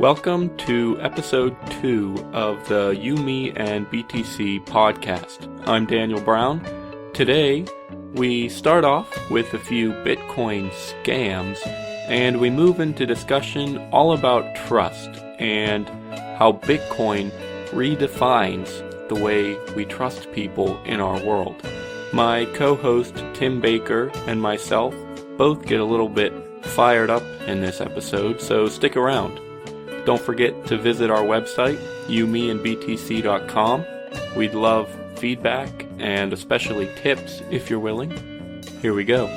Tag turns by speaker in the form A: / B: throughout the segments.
A: Welcome to episode 2 of the YMB and BTC Podcast. I'm Daniel Brown. Today, we start off with a few Bitcoin scams, and we move into discussion all about trust and how Bitcoin redefines the way we trust people in our world. My co-host Tim Baker and myself both get a little bit fired up in this episode, so stick around. Don't forget to visit our website, YMBandBTC.com. We'd love feedback and especially tips if you're willing. Here we go.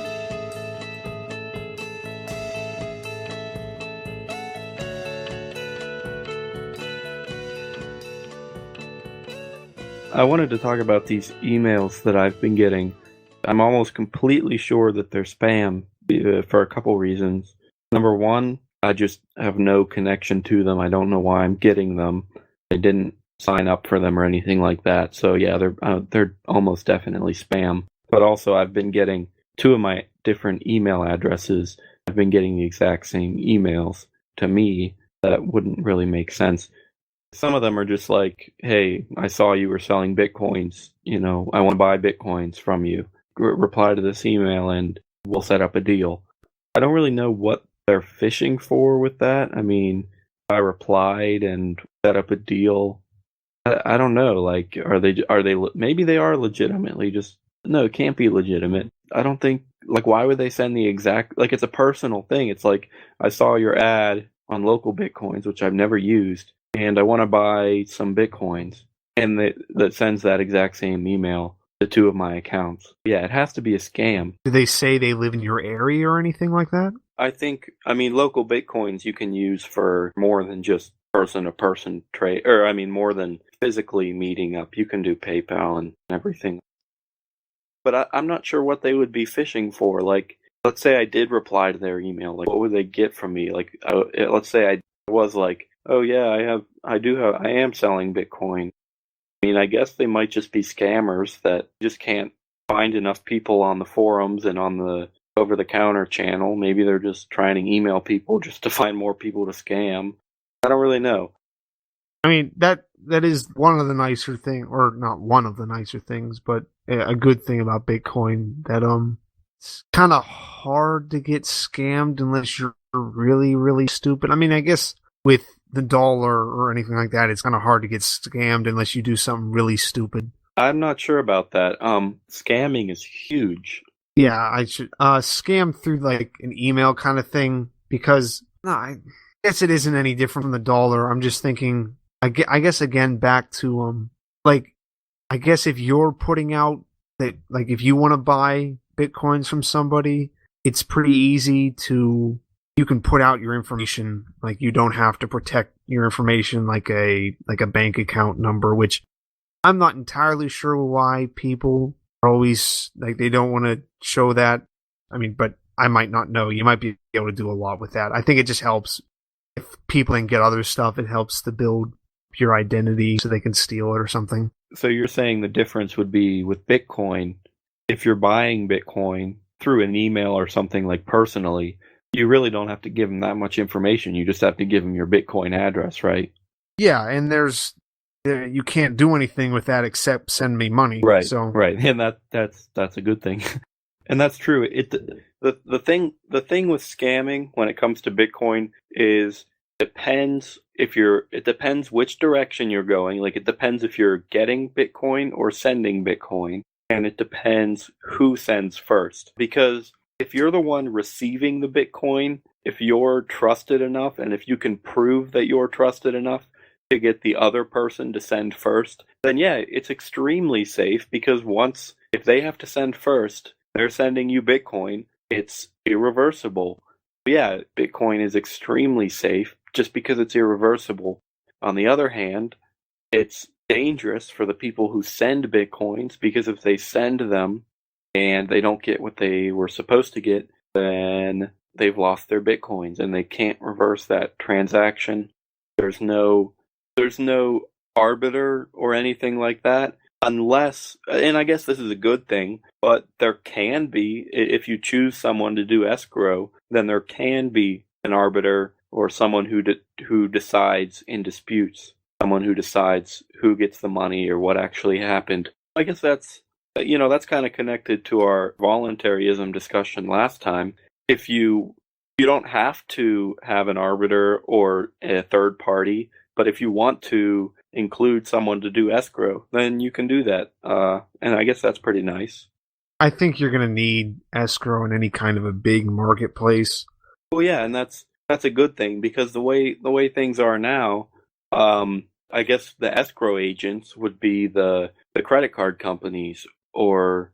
A: I wanted to talk about these emails that I've been getting. I'm almost completely sure that they're spam for a couple reasons. Number one, I just have no connection to them. I don't know why I'm getting them. I didn't sign up for them or anything like that. So yeah, they're almost definitely spam. But also, I've been getting two of my different email addresses. I've been getting the exact same emails to me that wouldn't really make sense. Some of them are just like, hey, I saw you were selling Bitcoins. I want to buy Bitcoins from you. Reply to this email and we'll set up a deal. I don't really know what they're fishing for with that. I mean, I replied and set up a deal. I don't know. Like, are they, maybe they are legitimately no, it can't be legitimate. I don't think, why would they send the exact, it's a personal thing. It's like, I saw your ad on local Bitcoins, which I've never used, and I want to buy some Bitcoins. And that sends that exact same email to two of my accounts. Yeah, it has to be a scam.
B: Do they say they live in your area or anything like that?
A: Local Bitcoins you can use for more than just person-to-person trade, more than physically meeting up. You can do PayPal and everything. But I'm not sure what they would be fishing for. Let's say I did reply to their email. What would they get from me? Let's say I was like, oh yeah, I am selling Bitcoin. I guess they might just be scammers that just can't find enough people on the forums and on the over-the-counter channel. Maybe they're just trying to email people just to find more people to scam. I don't really know.
B: That is one of the nicer things, or not one of the nicer things, but a good thing about Bitcoin, that it's kind of hard to get scammed unless you're really, really stupid. I guess with the dollar or anything like that, it's kind of hard to get scammed unless you do something really stupid. I'm
A: not sure about that. Scamming is huge.
B: Yeah, I should scam through an email kind of thing, because I guess it isn't any different from the dollar. I'm just thinking, I guess again back to I guess if you're putting out that, if you want to buy Bitcoins from somebody, it's pretty easy to, you can put out your information. You don't have to protect your information like a bank account number, which I'm not entirely sure why people are always they don't want to show that. But I might not know. You might be able to do a lot with that. I think it just helps if people can get other stuff. It helps to build your identity so they can steal it or something.
A: So you're saying the difference would be with Bitcoin, if you're buying Bitcoin through an email or something personally, you really don't have to give them that much information. You just have to give them your Bitcoin address, right?
B: Yeah, and you can't do anything with that except send me money.
A: Right.
B: So
A: right, and that's a good thing, and that's true. The thing with scamming when it comes to Bitcoin is it depends which direction you're going. It depends if you're getting Bitcoin or sending Bitcoin, and it depends who sends first. Because if you're the one receiving the Bitcoin, if you're trusted enough, and if you can prove that you're trusted enough to get the other person to send first, then yeah, it's extremely safe, because if they have to send first, they're sending you Bitcoin, it's irreversible. Yeah, Bitcoin is extremely safe just because it's irreversible. On the other hand, it's dangerous for the people who send Bitcoins, because if they send them and they don't get what they were supposed to get, then they've lost their Bitcoins and they can't reverse that transaction. There's no arbiter or anything like that, unless, and I guess this is a good thing, but there can be, if you choose someone to do escrow, then there can be an arbiter or someone who decides in disputes, someone who decides who gets the money or what actually happened. I guess that's kind of connected to our voluntarism discussion last time. If you don't have to have an arbiter or a third party, but if you want to include someone to do escrow, then you can do that. And I guess that's pretty nice.
B: I think you're going to need escrow in any kind of a big marketplace.
A: Well, yeah, and that's a good thing, because the way things are now, I guess the escrow agents would be the credit card companies or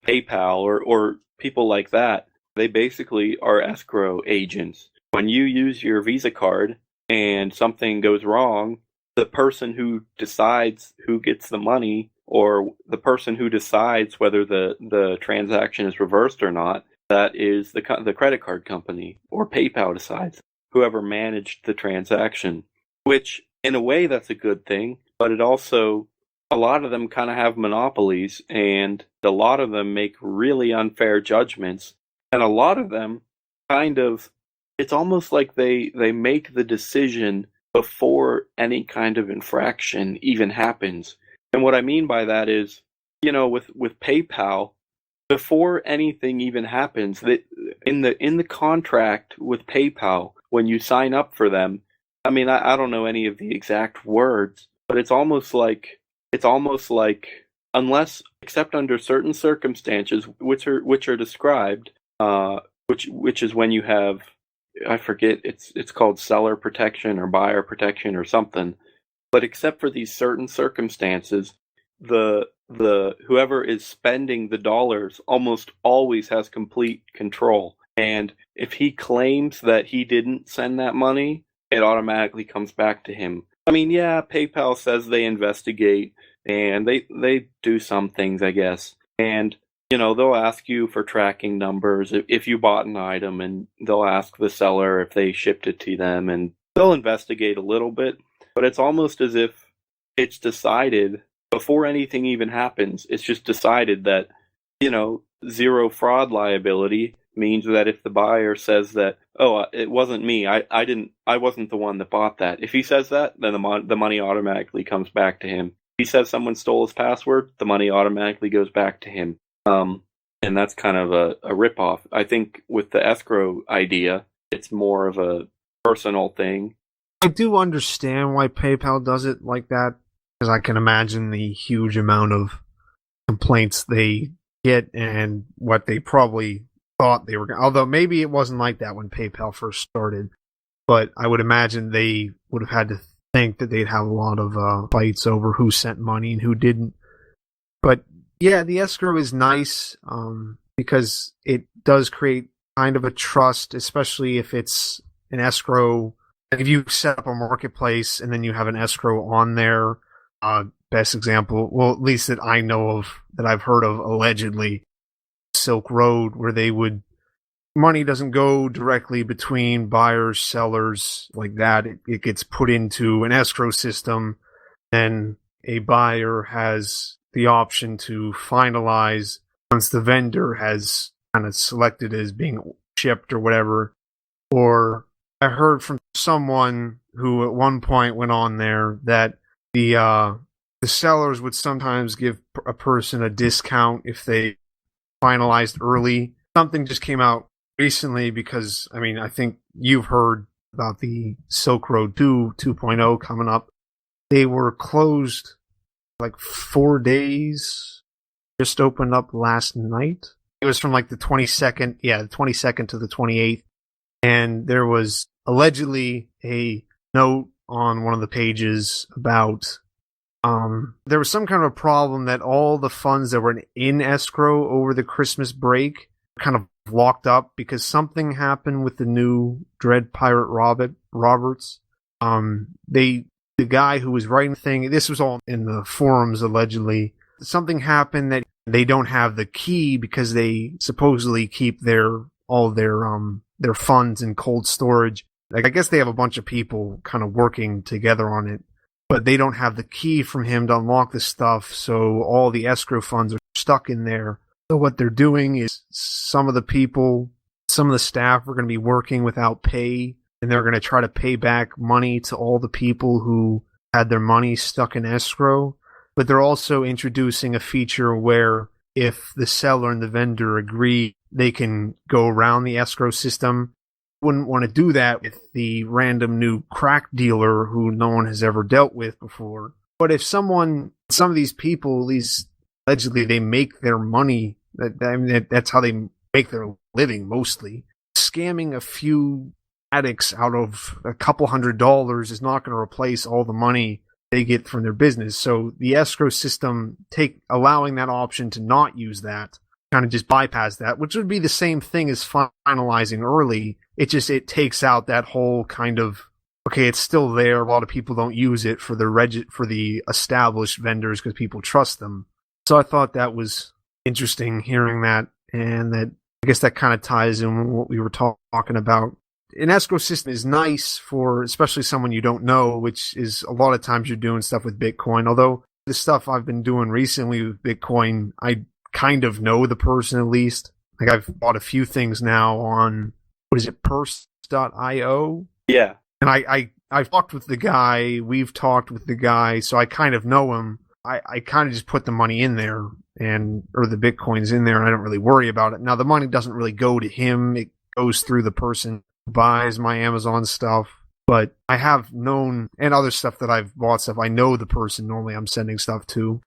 A: PayPal or people like that. They basically are escrow agents. When you use your Visa card and something goes wrong, the person who decides who gets the money, or the person who decides whether the transaction is reversed or not, that is the credit card company, or PayPal decides, whoever managed the transaction. Which, in a way, that's a good thing, but it also, a lot of them kind of have monopolies, and a lot of them make really unfair judgments, and a lot of them kind of, it's almost like they make the decision before any kind of infraction even happens. And what I mean by that is, with PayPal, before anything even happens, that in the contract with PayPal, when you sign up for them, I mean, I don't know any of the exact words, but it's almost like unless, except under certain circumstances which are described, which is when you have, I forget, it's called seller protection or buyer protection or something. But except for these certain circumstances, the whoever is spending the dollars almost always has complete control. And if he claims that he didn't send that money, it automatically comes back to him. I mean, yeah, PayPal says they investigate, and they do some things, I guess. And, they'll ask you for tracking numbers if you bought an item, and they'll ask the seller if they shipped it to them, and they'll investigate a little bit. But it's almost as if it's decided before anything even happens. It's just decided that, zero fraud liability means that if the buyer says that, oh, it wasn't me, I wasn't the one that bought that. If he says that, then the money automatically comes back to him. If he says someone stole his password, the money automatically goes back to him. And that's kind of a ripoff. I think with the escrow idea, it's more of a personal thing.
B: I do understand why PayPal does it like that, because I can imagine the huge amount of complaints they get and what they probably thought they were going to. Although maybe it wasn't like that when PayPal first started, but I would imagine they would have had to think that they'd have a lot of fights over who sent money and who didn't. But yeah, the escrow is nice because it does create kind of a trust, especially if it's an escrow. If you set up a marketplace and then you have an escrow on there, best example, well, at least that I know of, that I've heard of, allegedly, Silk Road, where money doesn't go directly between buyers, sellers, like that. It gets put into an escrow system, and a buyer has the option to finalize once the vendor has kind of selected as being shipped or whatever. Or I heard from someone who at one point went on there that the sellers would sometimes give a person a discount if they finalized early. Something just came out recently because, I mean, I think you've heard about the Silk Road 2.0 coming up. They were closed like 4 days, just opened up last night. It was from like the 22nd to the 28th. And there was allegedly a note on one of the pages about there was some kind of a problem that all the funds that were in escrow over the Christmas break kind of locked up because something happened with the new Dread Pirate Roberts. The guy who was writing the thing, this was all in the forums allegedly, something happened that they don't have the key because they supposedly keep all their funds in cold storage. Like, I guess they have a bunch of people kind of working together on it, but they don't have the key from him to unlock the stuff, so all the escrow funds are stuck in there. So what they're doing is some of the staff are going to be working without pay and they're going to try to pay back money to all the people who had their money stuck in escrow. But they're also introducing a feature where if the seller and the vendor agree, they can go around the escrow system. Wouldn't want to do that with the random new crack dealer who no one has ever dealt with before. But if some of these people, allegedly they make their money, that's how they make their living mostly. Scamming a few addicts out of a couple $100 is not going to replace all the money they get from their business. So the escrow system, allowing that option to not use that, kind of just bypass that, which would be the same thing as finalizing early. It takes out that whole kind of, okay, it's still there. A lot of people don't use it for the established vendors because people trust them. So I thought that was interesting hearing that, and that I guess that kind of ties in with what we were talking about. An escrow system is nice for especially someone you don't know, which is a lot of times you're doing stuff with Bitcoin. Although the stuff I've been doing recently with Bitcoin, I kind of know the person at least. Like I've bought a few things now on, what is it, purse.io?
A: Yeah.
B: And I've talked with the guy, we've talked with the guy, so I kind of know him. I kind of just put the money in there or the Bitcoins in there, and I don't really worry about it. Now the money doesn't really go to him. It goes through the person who buys my Amazon stuff. But I have known, and other stuff that I've bought stuff, I know the person normally I'm sending stuff to.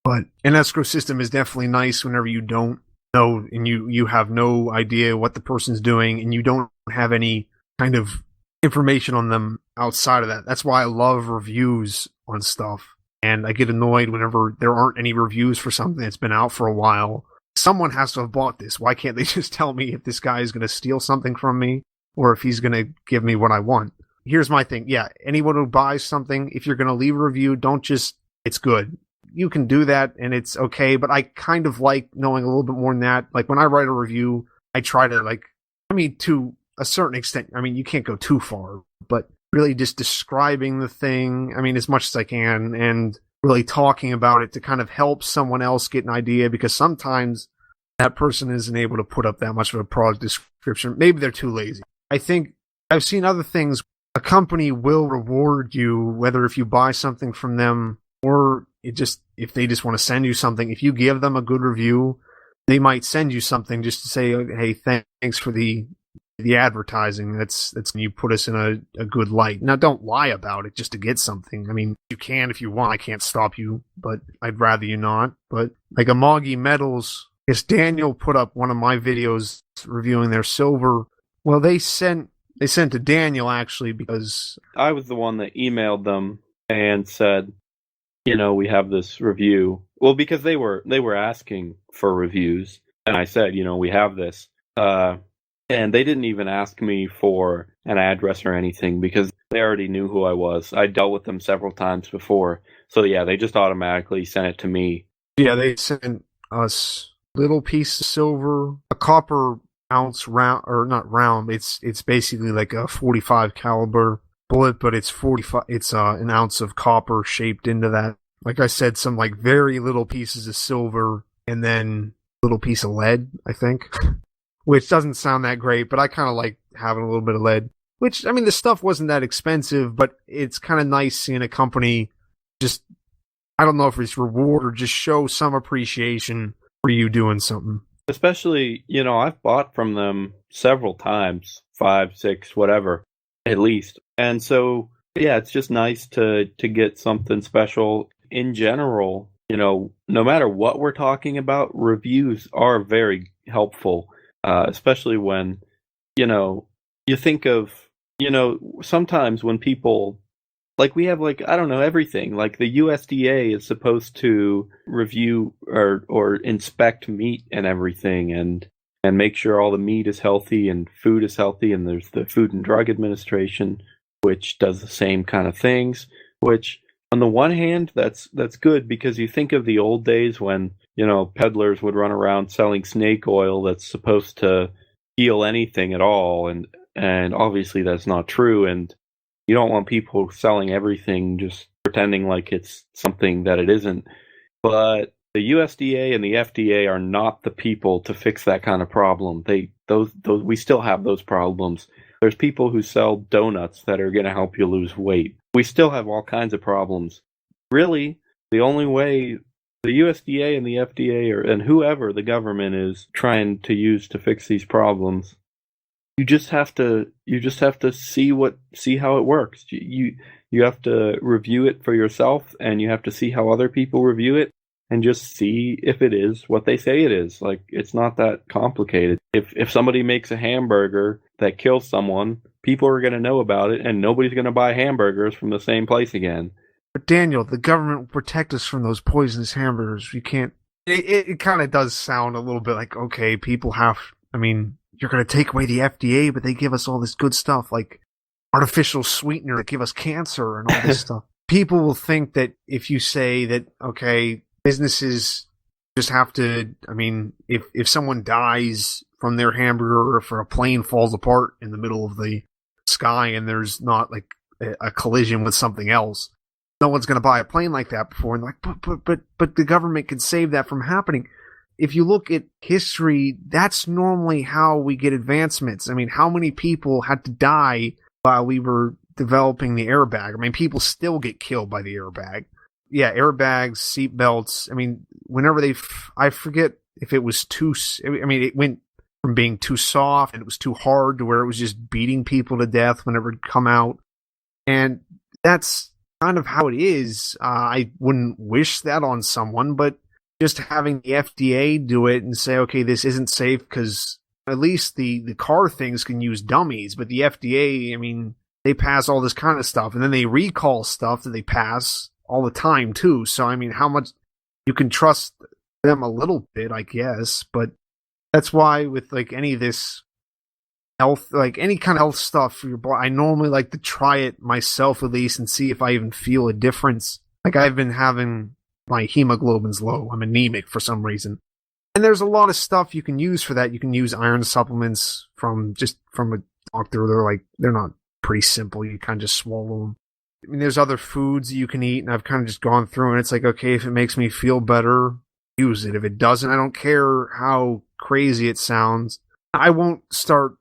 B: But an escrow system is definitely nice whenever you don't know and you have no idea what the person's doing and you don't have any kind of information on them outside of that. That's why I love reviews on stuff. And I get annoyed whenever there aren't any reviews for something that's been out for a while. Someone has to have bought this. Why can't they just tell me if this guy is going to steal something from me or if he's going to give me what I want? Here's my thing. Yeah, anyone who buys something, if you're going to leave a review, don't just, it's good. You can do that and it's okay, but I kind of like knowing a little bit more than that. Like when I write a review, I try to to a certain extent, you can't go too far, but really just describing the thing, as much as I can, and really talking about it to kind of help someone else get an idea, because sometimes that person isn't able to put up that much of a product description. Maybe they're too lazy. I think I've seen other things. A company will reward you, whether if you buy something from them or if they just want to send you something. If you give them a good review, they might send you something just to say, hey, thanks for the advertising. That's when you put us in a good light. Now, don't lie about it just to get something. You can if you want. I can't stop you, but I'd rather you not. But like Amagi Metals, I guess Daniel put up one of my videos reviewing their silver. Well, they sent to Daniel actually, because
A: I was the one that emailed them and said, we have this review. Well, because they were asking for reviews, and I said, we have this. And they didn't even ask me for an address or anything because they already knew who I was. I dealt with them several times before. So yeah, they just automatically sent it to me.
B: Yeah, they sent us little piece of silver, a copper ounce round, or not round. It's basically like a 45 caliber bullet, but it's 45. It's an ounce of copper shaped into that. Like I said, some like very little pieces of silver and then a little piece of lead, I think. Which doesn't sound that great, but I kind of like having a little bit of lead. Which, the stuff wasn't that expensive, but it's kind of nice seeing a company just, I don't know if it's reward or just show some appreciation for you doing something.
A: Especially, I've bought from them several times, 5, 6, whatever, at least. And so, yeah, it's just nice to get something special. In general, no matter what we're talking about, reviews are very helpful. Especially when, you think of, sometimes when people, like we have I don't know, everything, like the USDA is supposed to review or inspect meat and everything and make sure all the meat is healthy and food is healthy. And there's the Food and Drug Administration, which does the same kind of things, which on the one hand, that's good because you think of the old days when, peddlers would run around selling snake oil that's supposed to heal anything at all. And obviously that's not true. And you don't want people selling everything just pretending like it's something that it isn't. But the USDA and the FDA are not the people to fix that kind of problem. We still have those problems. There's people who sell donuts that are going to help you lose weight. We still have all kinds of problems. Really, the only way the USDA and the FDA and whoever the government is trying to use to fix these problems, you just have to see how it works. You have to review it for yourself, and you have to see how other people review it, and just see if it is what they say it is. Like, it's not that complicated. If somebody makes a hamburger that kills someone, people are going to know about it, and nobody's going to buy hamburgers from the same place again.
B: But Daniel, the government will protect us from those poisonous hamburgers. You can't. It kind of does sound a little bit like, okay, people have. I mean, you're going to take away the FDA, but they give us all this good stuff like artificial sweetener that give us cancer and all this stuff. People will think that if you say that, okay, businesses just have to. I mean, if someone dies from their hamburger, or if a plane falls apart in the middle of the sky and there's not like a collision with something else, no one's going to buy a plane like that before. And like, but the government can save that from happening. If you look at history, that's normally how we get advancements. I mean, how many people had to die while we were developing the airbag? I mean, people still get killed by the airbag. Yeah, airbags, seatbelts. I mean, whenever I forget if it was it went from being too soft and it was too hard to where it was just beating people to death whenever it come out. And that's kind of how it is. I wouldn't wish that on someone, but just having the FDA do it and say, okay, this isn't safe, because at least the car things can use dummies, but the FDA, I mean, they pass all this kind of stuff, and then they recall stuff that they pass all the time too. So, I mean, how much you can trust them a little bit, I guess, but that's why with like any of this health, like any kind of health stuff for your body, I normally like to try it myself at least and see if I even feel a difference. Like, I've been having my hemoglobin's low. I'm anemic for some reason. And there's a lot of stuff you can use for that. You can use iron supplements from a doctor. They're not pretty simple. You kind of just swallow them. I mean, there's other foods you can eat, and I've kind of just gone through, and it's like, okay, if it makes me feel better, use it. If it doesn't, I don't care how crazy it sounds. I won't start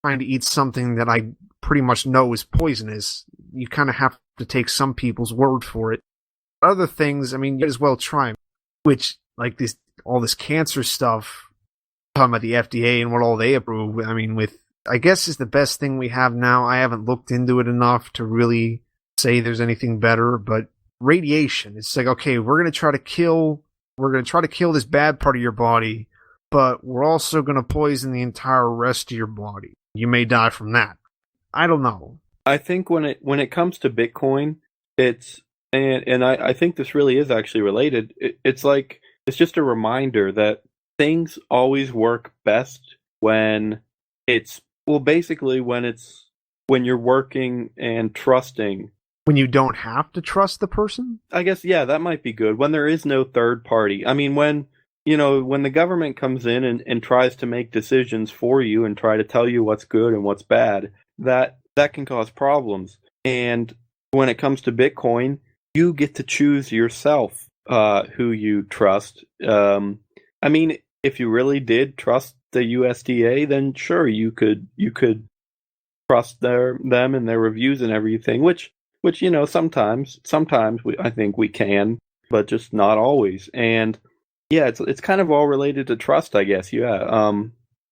B: trying to eat something that I pretty much know is poisonous. You kind of have to take some people's word for it. Other things, I mean, you might as well try them. Which, like all this cancer stuff, talking about the FDA and what all they approve, I mean, I guess is the best thing we have now. I haven't looked into it enough to really say there's anything better, but radiation, it's like, okay, we're going to try to kill this bad part of your body, but we're also going to poison the entire rest of your body. You may die from that. I don't know.
A: I think when it comes to Bitcoin, I think this really is actually related. It's just a reminder that things always work best when you're working and trusting.
B: When you don't have to trust the person?
A: I guess, yeah, that might be good. When there is no third party. I mean, when the government comes in and tries to make decisions for you and try to tell you what's good and what's bad, that can cause problems. And when it comes to Bitcoin, you get to choose yourself who you trust. I mean, if you really did trust the USDA, then sure, you could trust them and their reviews and everything, which sometimes I think we can, but just not always. And yeah, it's kind of all related to trust, I guess. Yeah.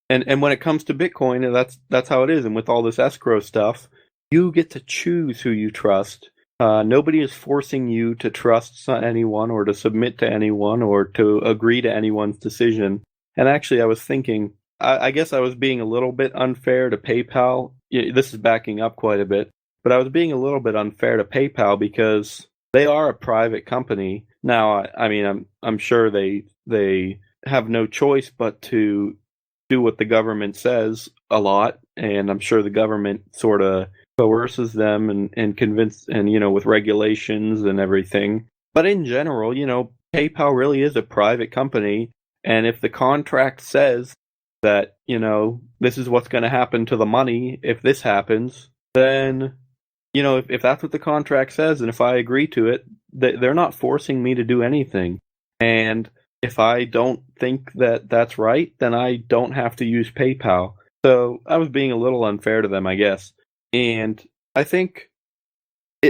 A: And when it comes to Bitcoin, that's how it is. And with all this escrow stuff, you get to choose who you trust. Nobody is forcing you to trust anyone or to submit to anyone or to agree to anyone's decision. And actually, I was thinking, I guess I was being a little bit unfair to PayPal. This is backing up quite a bit, but I was being a little bit unfair to PayPal because they are a private company. Now, I mean, I'm sure they have no choice but to do what the government says a lot, and I'm sure the government sort of coerces them and convince, and with regulations and everything. But in general, PayPal really is a private company, and if the contract says that this is what's going to happen to the money if this happens, then if that's what the contract says, and if I agree to it, they're not forcing me to do anything. And if I don't think that that's right, then I don't have to use PayPal. So I was being a little unfair to them, I guess. And I think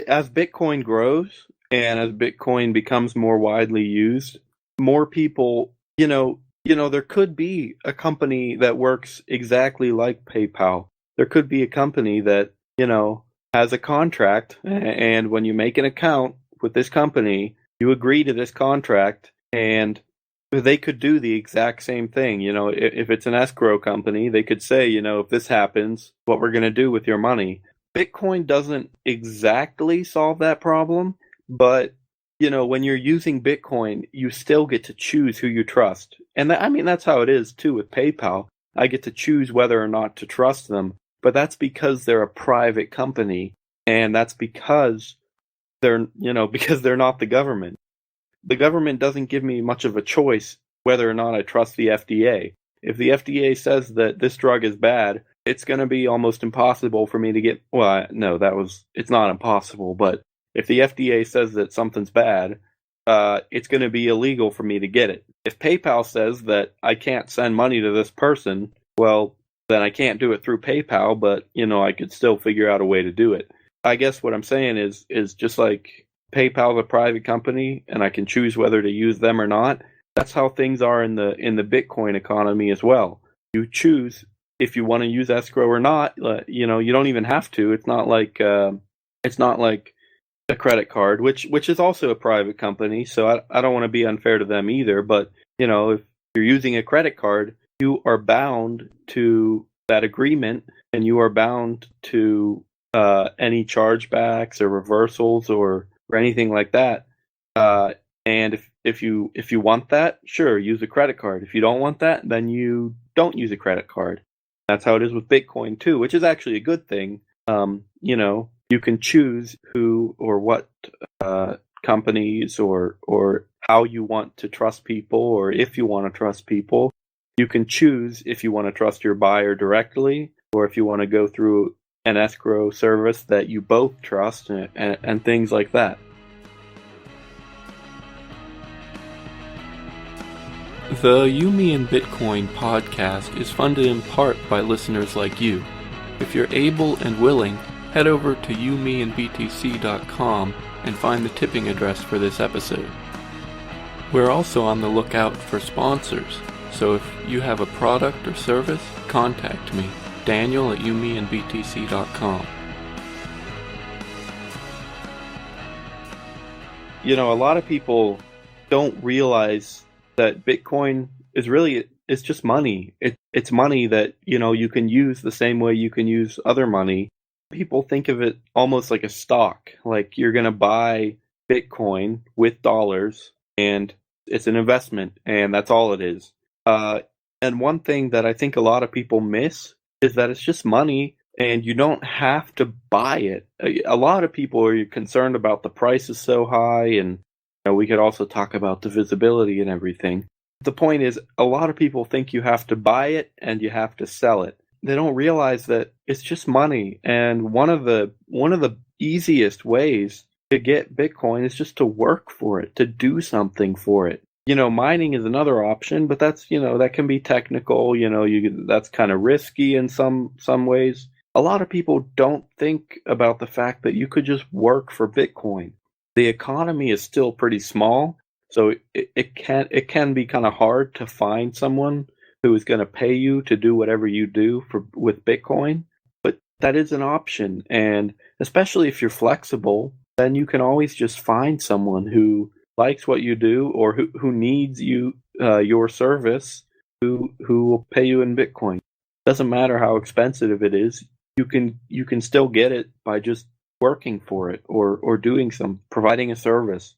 A: as Bitcoin grows and as Bitcoin becomes more widely used, more people, there could be a company that works exactly like PayPal. There could be a company that, has a contract, and when you make an account with this company, you agree to this contract, and they could do the exact same thing. If it's an escrow company, they could say, if this happens, what we're going to do with your money. Bitcoin doesn't exactly solve that problem, but when you're using Bitcoin, you still get to choose who you trust. And that's how it is too with PayPal. I get to choose whether or not to trust them, but that's because they're a private company, and that's because because they're not the government. The government doesn't give me much of a choice whether or not I trust the FDA. If the FDA says that this drug is bad, it's going to be almost impossible for me to get, it's not impossible, but if the FDA says that something's bad, it's going to be illegal for me to get it. If PayPal says that I can't send money to this person, well, then I can't do it through PayPal, but, I could still figure out a way to do it. I guess what I'm saying is just like PayPal is a private company and I can choose whether to use them or not. That's how things are in the Bitcoin economy as well. You choose if you want to use escrow or not. You don't even have to. It's not like a credit card, which is also a private company. So I don't want to be unfair to them either. But if you're using a credit card, you are bound to that agreement, and you are bound to any chargebacks or reversals or anything like that. And if you want that, sure, use a credit card. If you don't want that, then you don't use a credit card. That's how it is with Bitcoin too, which is actually a good thing. You can choose who or what companies or how you want to trust people, or if you want to trust people. You can choose if you want to trust your buyer directly, or if you want to go through an escrow service that you both trust, and things like that. The You, Me, and Bitcoin podcast is funded in part by listeners like you. If you're able and willing, head over to youmeandbtc.com and find the tipping address for this episode. We're also on the lookout for sponsors, so if you have a product or service, contact me, Daniel at youmeandbtc.com. A lot of people don't realize that Bitcoin is just money. It's money that, you can use the same way you can use other money. People think of it almost like a stock, like you're going to buy Bitcoin with dollars and it's an investment, and that's all it is. And one thing that I think a lot of people miss is that it's just money and you don't have to buy it. A lot of people are concerned about the price is so high, and we could also talk about divisibility and everything. The point is, a lot of people think you have to buy it and you have to sell it. They don't realize that it's just money, and one of the easiest ways to get Bitcoin is just to work for it, to do something for it. Mining is another option, but that's that can be technical. That's kind of risky in some ways. A lot of people don't think about the fact that you could just work for Bitcoin. The economy is still pretty small, so it can be kind of hard to find someone who is going to pay you to do whatever you do with Bitcoin. But that is an option, and especially if you're flexible, then you can always just find someone who likes what you do, or who needs your service, who will pay you in Bitcoin. Doesn't matter how expensive it is. You can still get it by just working for it or providing a service.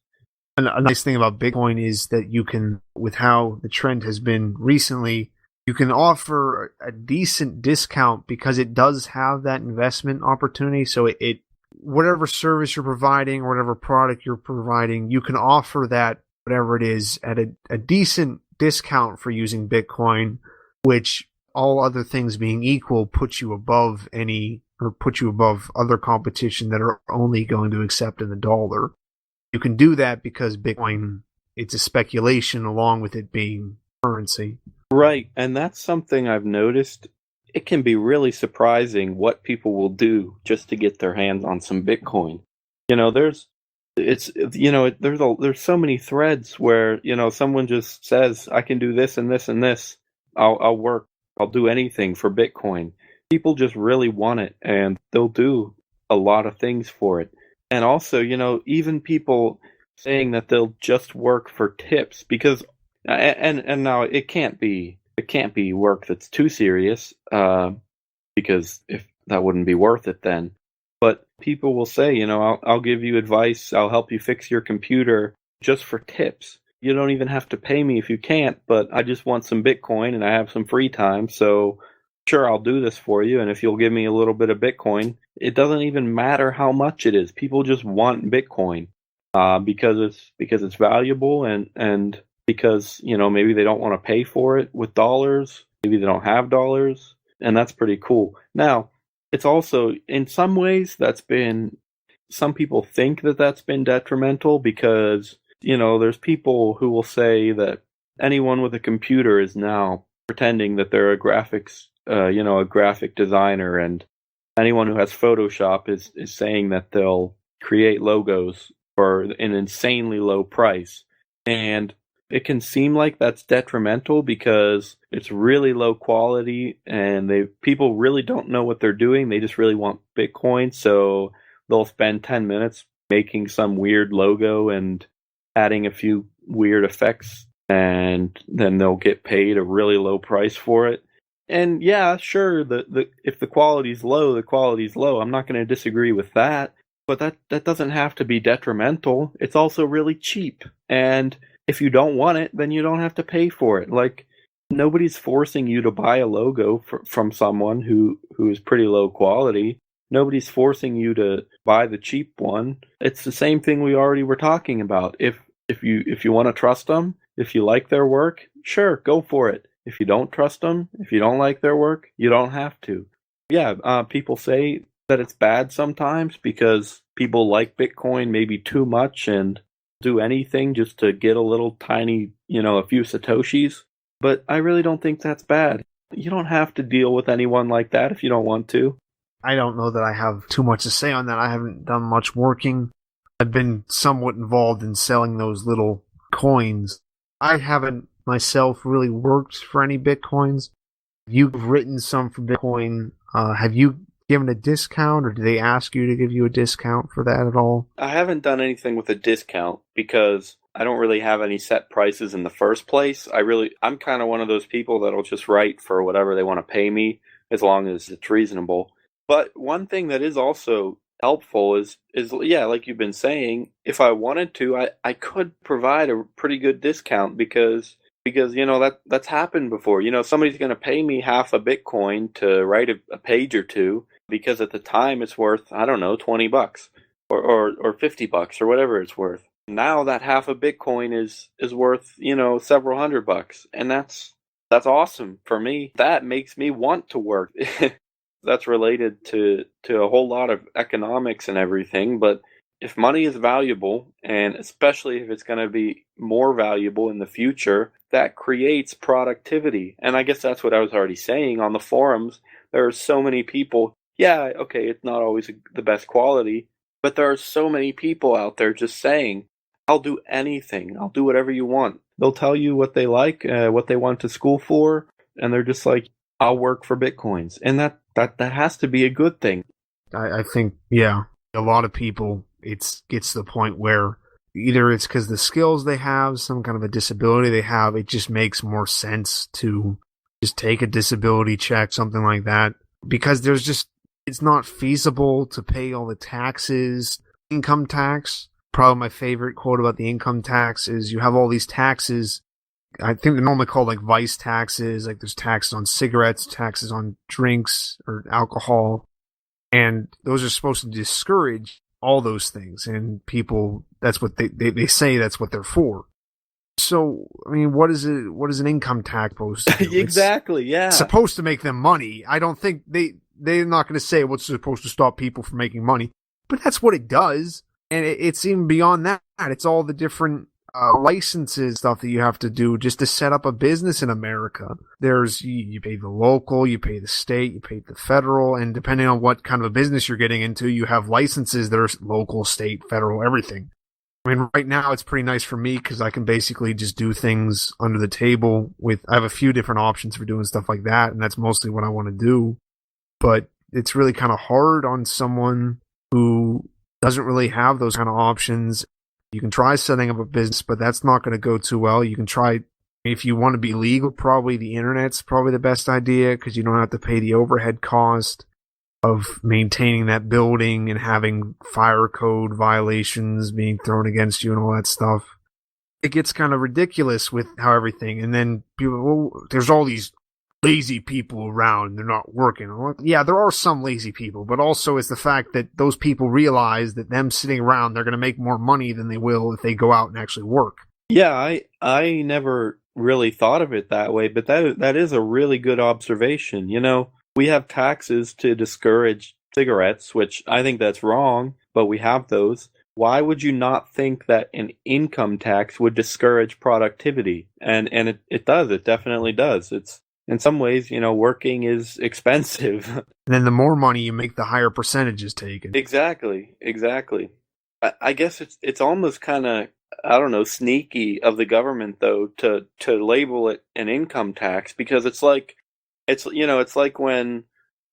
B: And a nice thing about Bitcoin is that you can, with how the trend has been recently, you can offer a decent discount because it does have that investment opportunity. So it whatever service you're providing or whatever product you're providing, you can offer that, whatever it is, at a decent discount for using Bitcoin, which, all other things being equal, puts you above other competition that are only going to accept in the dollar. You can do that because Bitcoin, it's a speculation along with it being currency.
A: Right, and that's something I've noticed it can be really surprising what people will do just to get their hands on some Bitcoin. You know, there's so many threads where, someone just says, I can do this and this and this. I'll do anything for Bitcoin. People just really want it, and they'll do a lot of things for it. And also, even people saying that they'll just work for tips because, and now it can't be work that's too serious, because if that wouldn't be worth it then. But people will say, I'll give you advice, I'll help you fix your computer just for tips. You don't even have to pay me if you can't, but I just want some Bitcoin and I have some free time, so sure, I'll do this for you. And if you'll give me a little bit of Bitcoin, it doesn't even matter how much it is. People just want Bitcoin because it's valuable, and because, maybe they don't want to pay for it with dollars. Maybe they don't have dollars, and that's pretty cool. Now, it's also, in some ways, some people think that that's been detrimental because, there's people who will say that anyone with a computer is now pretending that they're a graphic designer, and anyone who has Photoshop is saying that they'll create logos for an insanely low price. And it can seem like that's detrimental because it's really low quality and people really don't know what they're doing. They just really want Bitcoin, so they'll spend 10 minutes making some weird logo and adding a few weird effects, and then they'll get paid a really low price for it. And yeah, sure, if the quality's low, the quality's low. I'm not going to disagree with that, but that doesn't have to be detrimental. It's also really cheap, and if you don't want it, then you don't have to pay for it. Like, nobody's forcing you to buy a logo from someone who is pretty low quality. Nobody's forcing you to buy the cheap one. It's the same thing we already were talking about. If you want to trust them, if you like their work, sure, go for it. If you don't trust them, if you don't like their work, you don't have to. Yeah, people say that it's bad sometimes because people like Bitcoin maybe too much and do anything just to get a little tiny, a few Satoshis. But I really don't think that's bad. You don't have to deal with anyone like that if you don't want to.
B: I don't know that I have too much to say on that. I haven't done much working. I've been somewhat involved in selling those little coins. I haven't myself really worked for any Bitcoins. You've written some for Bitcoin. Have you given a discount, or do they ask you to give you a discount for that at all?
A: I haven't done anything with a discount because I don't really have any set prices in the first place. I'm kind of one of those people that'll just write for whatever they want to pay me as long as it's reasonable. But one thing that is also helpful is yeah, like you've been saying, if I wanted to, I could provide a pretty good discount because that's happened before. Somebody's going to pay me half a Bitcoin to write a page or two because at the time it's worth, I don't know, $20 or $50 or whatever it's worth. Now that half a Bitcoin is worth, several $100, and that's awesome for me. That makes me want to work. That's related to a whole lot of economics and everything, but if money is valuable, and especially if it's going to be more valuable in the future, that creates productivity. And I guess that's what I was already saying on the forums. There are so many people. Yeah, okay, it's not always the best quality, but there are so many people out there just saying, I'll do anything. I'll do whatever you want. They'll tell you what they like, what they went to school for, and they're just like, I'll work for Bitcoins. And that has to be a good thing.
B: I think, yeah, a lot of people, it gets to the point where either it's because the skills they have, some kind of a disability they have, it just makes more sense to just take a disability check, something like that, because it's not feasible to pay all the taxes, income tax. Probably my favorite quote about the income tax is you have all these taxes. I think they're normally called like vice taxes, like there's taxes on cigarettes, taxes on drinks or alcohol, and those are supposed to discourage all those things, and people, that's what they say that's what they're for. So, I mean, what is an income tax supposed to do?
A: Exactly, yeah.
B: It's supposed to make them money. I don't think they're not going to say what's supposed to stop people from making money, but that's what it does. And it's even beyond that. It's all the different licenses stuff that you have to do just to set up a business in America. You pay the local, you pay the state, you pay the federal, and depending on what kind of a business you're getting into, you have licenses that are local, state, federal, everything. I mean, right now it's pretty nice for me because I can basically just do things under the table I have a few different options for doing stuff like that, and that's mostly what I want to do. But it's really kind of hard on someone who doesn't really have those kind of options. You can try setting up a business, but that's not going to go too well. You can try, if you want to be legal, probably the internet's probably the best idea because you don't have to pay the overhead cost of maintaining that building and having fire code violations being thrown against you and all that stuff. It gets kind of ridiculous with how everything, and then people, well, there's all these lazy people around, they're not working. Yeah, there are some lazy people, but also it's the fact that those people realize that them sitting around, they're going to make more money than they will if they go out and actually work.
A: Yeah, I never really thought of it that way, but that is a really good observation. You know, we have taxes to discourage cigarettes, which I think that's wrong, but we have those. Why would you not think that an income tax would discourage productivity? And it does. It definitely does. It's in some ways, you know, working is expensive.
B: And then the more money you make, the higher percentage is taken.
A: Exactly. I guess it's almost kind of, I don't know, sneaky of the government though to label it an income tax, because it's like when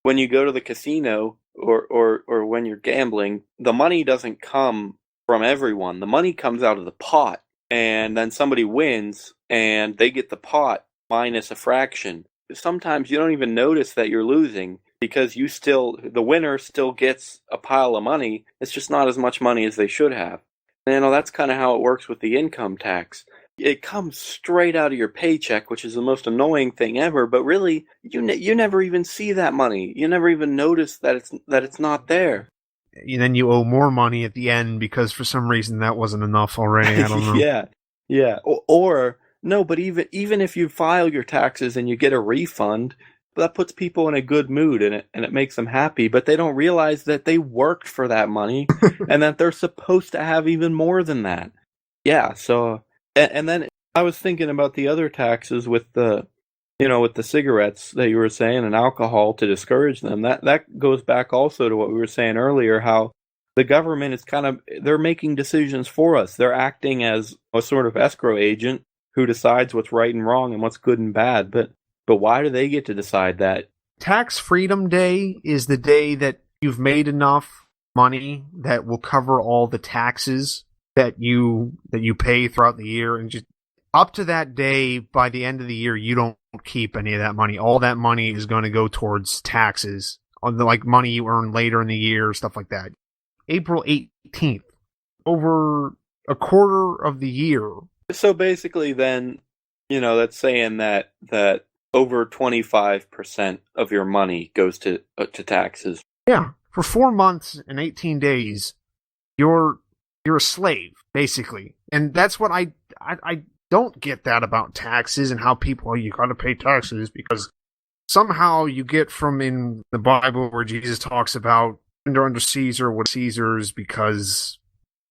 A: you go to the casino or when you're gambling, the money doesn't come from everyone. The money comes out of the pot, and then somebody wins and they get the pot minus a fraction. Sometimes you don't even notice that you're losing because the winner still gets a pile of money. It's just not as much money as they should have. And, you know, that's kind of how it works with the income tax. It comes straight out of your paycheck, which is the most annoying thing ever. But really, you never even see that money. You never even notice that it's not there.
B: And then you owe more money at the end because for some reason that wasn't enough already. I don't know.
A: Yeah. Or no, but even if you file your taxes and you get a refund, that puts people in a good mood and it makes them happy. But they don't realize that they worked for that money and that they're supposed to have even more than that. Yeah. So. And then I was thinking about the other taxes with the cigarettes that you were saying and alcohol to discourage them. That goes back also to what we were saying earlier, how the government is they're making decisions for us. They're acting as a sort of escrow agent who decides what's right and wrong and what's good and bad. But why do they get to decide that?
B: Tax Freedom Day is the day that you've made enough money that will cover all the taxes that you pay throughout the year, and just up to that day, by the end of the year, you don't keep any of that money. All that money is going to go towards taxes on the money you earn later in the year, stuff like that. April 18th, over a quarter of the year.
A: So basically, then, you know, that's saying that over 25% of your money goes to taxes.
B: Yeah, for 4 months and 18 days, you're a slave, basically. And that's what I don't get that about taxes and how people, you got to pay taxes, because somehow you get from in the Bible where Jesus talks about under Caesar what Caesar's, because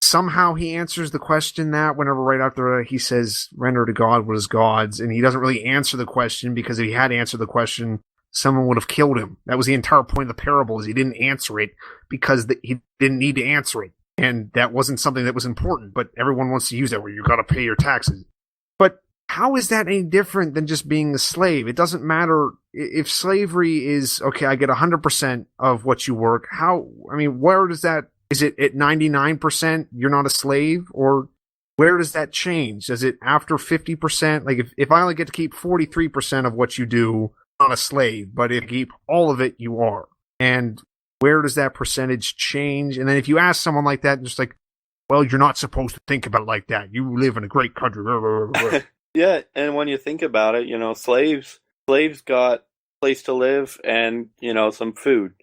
B: somehow he answers the question that whenever right after he says render to God what is God's, and he doesn't really answer the question, because if he had answered the question, someone would have killed him. That was the entire point of the parable, is he didn't answer it because he didn't need to answer it. And that wasn't something that was important, but everyone wants to use that where you got to pay your taxes. But how is that any different than just being a slave? It doesn't matter if slavery is, okay, I get 100% of what you work. Where does that, is it at 99% you're not a slave? Or where does that change? Is it after 50%? Like if I only get to keep 43% of what you do, I'm not a slave, but if you keep all of it, you are. And where does that percentage change? And then if you ask someone like that, just like, well, you're not supposed to think about it like that. You live in a great country.
A: Yeah, and when you think about it, you know, slaves got a place to live and, you know, some food.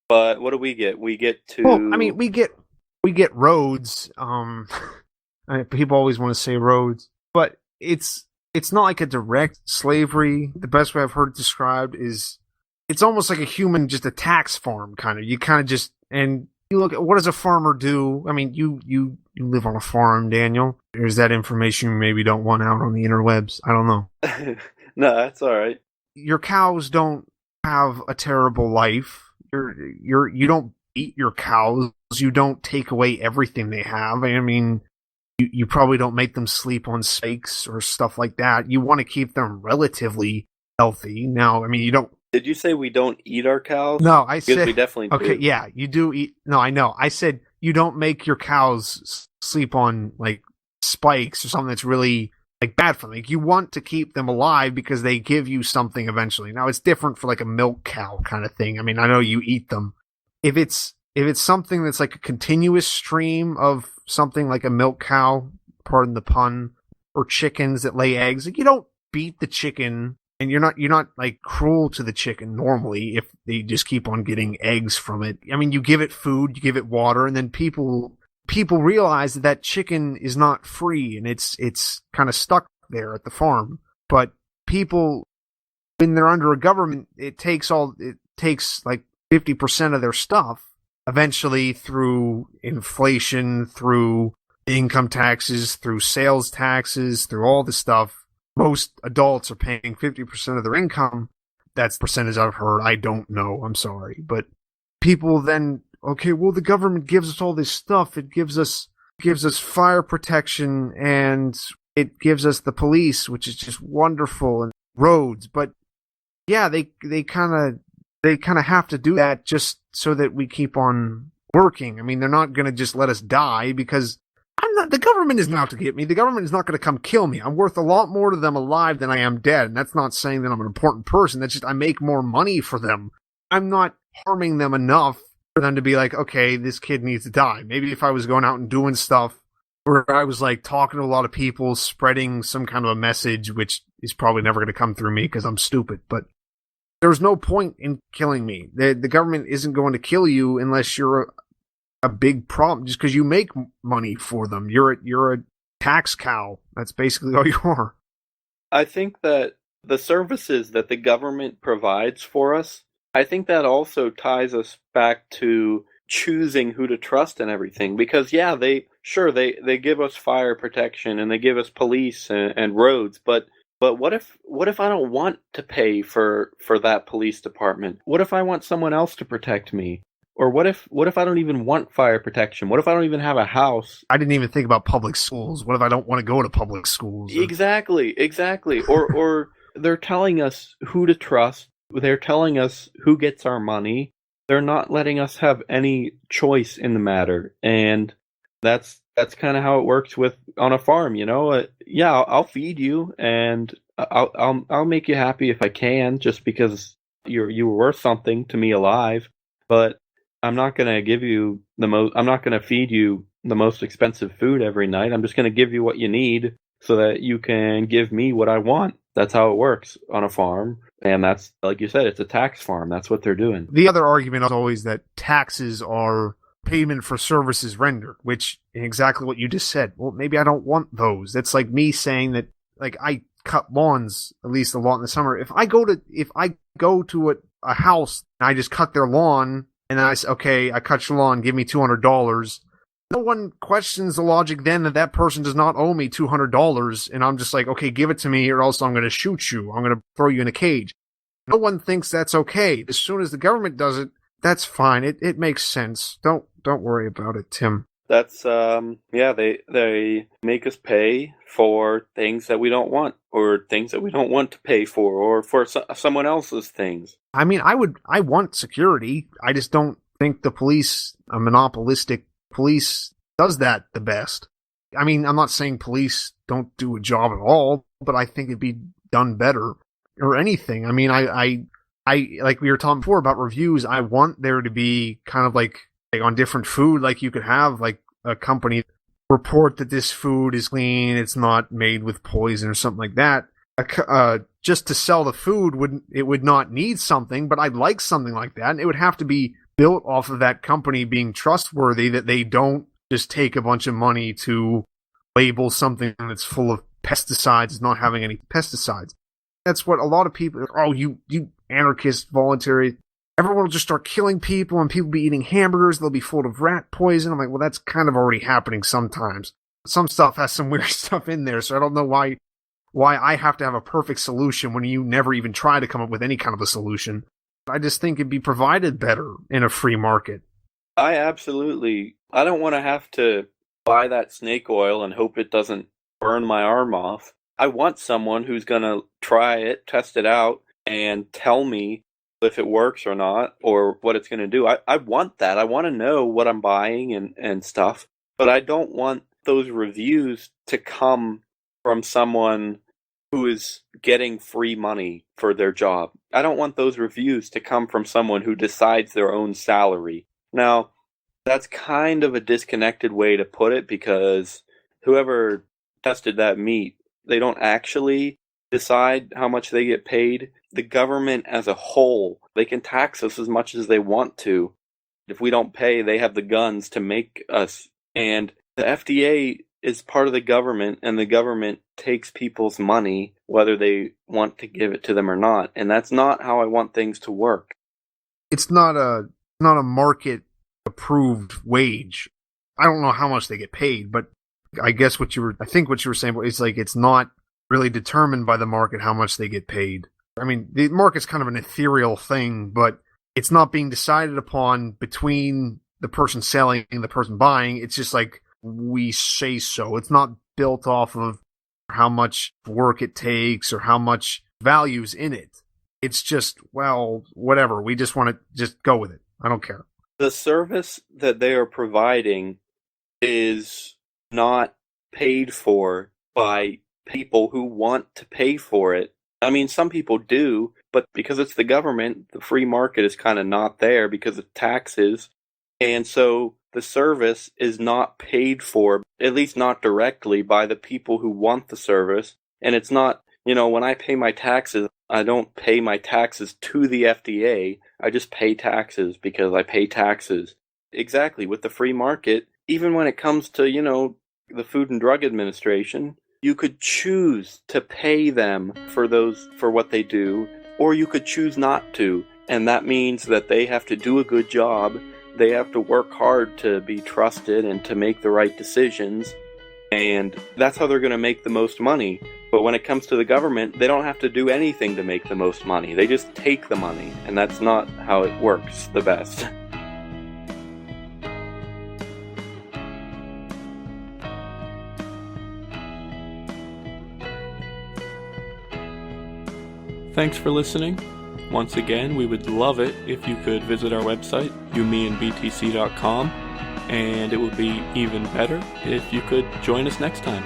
A: But what do we get? We get to...
B: Well, I mean, we get roads. People always want to say roads. But it's not like a direct slavery. The best way I've heard it described is it's almost like a human, just a tax farm kind of. You kind of just, and you look at what does a farmer do? I mean, you live on a farm, Daniel. There's that information you maybe don't want out on the interwebs. I don't know.
A: No, that's all right.
B: Your cows don't have a terrible life. You don't beat your cows. You don't take away everything they have. I mean, you probably don't make them sleep on steaks or stuff like that. You want to keep them relatively healthy. Now, I mean, you don't.
A: Did you say we don't eat our cows?
B: No, I said
A: we definitely do.
B: Okay, yeah, you do eat. No, I know. I said you don't make your cows sleep on like spikes or something that's really like bad for them. Like, you want to keep them alive because they give you something eventually. Now, it's different for like a milk cow kind of thing. I mean, I know you eat them. If it's something that's like a continuous stream of something like a milk cow, pardon the pun, or chickens that lay eggs, like, you don't beat the chicken, and you're not like cruel to the chicken normally if they just keep on getting eggs from it. I mean, you give it food, you give it water, and then people realize that chicken is not free and it's kind of stuck there at the farm. But people, when they're under a government, it takes like 50% of their stuff eventually through inflation, through income taxes, through sales taxes, through all the stuff. Most adults are paying 50% of their income. That's the percentage I've heard. I don't know. I'm sorry. But people then, okay, well, the government gives us all this stuff. It gives us fire protection, and it gives us the police, which is just wonderful, and roads. But yeah, they kind of have to do that just so that we keep on working. I mean, they're not going to just let us die because the government is not out to get me. The government is not going to come kill me. I'm worth a lot more to them alive than I am dead. And that's not saying that I'm an important person. That's just I make more money for them. I'm not harming them enough for them to be like, okay, this kid needs to die. Maybe if I was going out and doing stuff where I was like talking to a lot of people, spreading some kind of a message, which is probably never going to come through me because I'm stupid. But there's no point in killing me. The government isn't going to kill you unless you're a big problem, just because you make money for them. You're a tax cow. That's basically all you are.
A: I think that the services that the government provides for us, I think that also ties us back to choosing who to trust and everything. Because yeah, they give us fire protection and they give us police and roads, but what if I don't want to pay for that police department? What if I want someone else to protect me? Or what if I don't even want fire protection? What if I don't even have a house?
B: I didn't even think about public schools. What if I don't want to go to public schools?
A: Exactly. Or they're telling us who to trust. They're telling us who gets our money. They're not letting us have any choice in the matter. And that's kind of how it works on a farm, you know? Yeah, I'll feed you and I'll make you happy if I can, just because you were worth something to me alive. But I'm not going to give you I'm not going to feed you the most expensive food every night. I'm just going to give you what you need so that you can give me what I want. That's how it works on a farm. And that's, like you said, it's a tax farm. That's what they're doing.
B: The other argument is always that taxes are payment for services rendered, which is exactly what you just said. Well, maybe I don't want those. That's like me saying that, like, I cut lawns at least a lot in the summer. If I go to a house and I just cut their lawn, and I say, okay, I cut your lawn, give me $200. No one questions the logic then that person does not owe me $200, and I'm just like, okay, give it to me or else I'm going to shoot you. I'm going to throw you in a cage. No one thinks that's okay. As soon as the government does it, that's fine. It makes sense. Don't worry about it, Tim.
A: That's they make us pay for things that we don't want, or things that we don't want to pay for, or for someone else's things.
B: I mean, I want security. I just don't think the police, a monopolistic police, does that the best. I mean, I'm not saying police don't do a job at all, but I think it'd be done better, or anything. I mean, I like we were talking before about reviews. I want there to be kind of like on different food, like you could have like a company report that this food is clean, it's not made with poison or something like that. Just to sell the food would not need something, but I'd like something like that. And it would have to be built off of that company being trustworthy, that they don't just take a bunch of money to label something that's full of pesticides as not having any pesticides. That's what a lot of people, oh, you anarchist, voluntary, everyone will just start killing people and people be eating hamburgers, they'll be full of rat poison. I'm like, well, that's kind of already happening sometimes. some stuff has some weird stuff in there, so I don't know why I have to have a perfect solution when you never even try to come up with any kind of a solution. I just think it'd be provided better in a free market.
A: I don't want to have to buy that snake oil and hope it doesn't burn my arm off. I want someone who's going to try it, test it out, and tell me if it works or not, or what it's going to do. I want that. I want to know what I'm buying and stuff, but I don't want those reviews to come from someone who is getting free money for their job. I don't want those reviews to come from someone who decides their own salary. Now, that's kind of a disconnected way to put it, because whoever tested that meat, they don't actually decide how much they get paid. The government as a whole, they can tax us as much as they want to. If we don't pay, they have the guns to make us. And the FDA is part of the government, and the government takes people's money, whether they want to give it to them or not. And that's not how I want things to work.
B: It's not a market approved wage. I don't know how much they get paid, but I guess what you were saying is like it's not really determined by the market how much they get paid. I mean, the market's kind of an ethereal thing, but it's not being decided upon between the person selling and the person buying. It's just like we say so. It's not built off of how much work it takes or how much value's in it. It's just, well, whatever. We just want to just go with it. I don't care.
A: The service that they are providing is not paid for by people who want to pay for it. I mean, some people do, but because it's the government, the free market is kind of not there because of taxes. And so the service is not paid for, at least not directly, by the people who want the service. And it's not, when I pay my taxes, I don't pay my taxes to the FDA. I just pay taxes because I pay taxes. Exactly. With the free market, even when it comes to, the Food and Drug Administration, you could choose to pay them for what they do, or you could choose not to. And that means that they have to do a good job. They have to work hard to be trusted and to make the right decisions. And that's how they're going to make the most money. But when it comes to the government, they don't have to do anything to make the most money. They just take the money. And that's not how it works the best. Thanks for listening. Once again, we would love it if you could visit our website, youmeandbtc.com, and it would be even better if you could join us next time.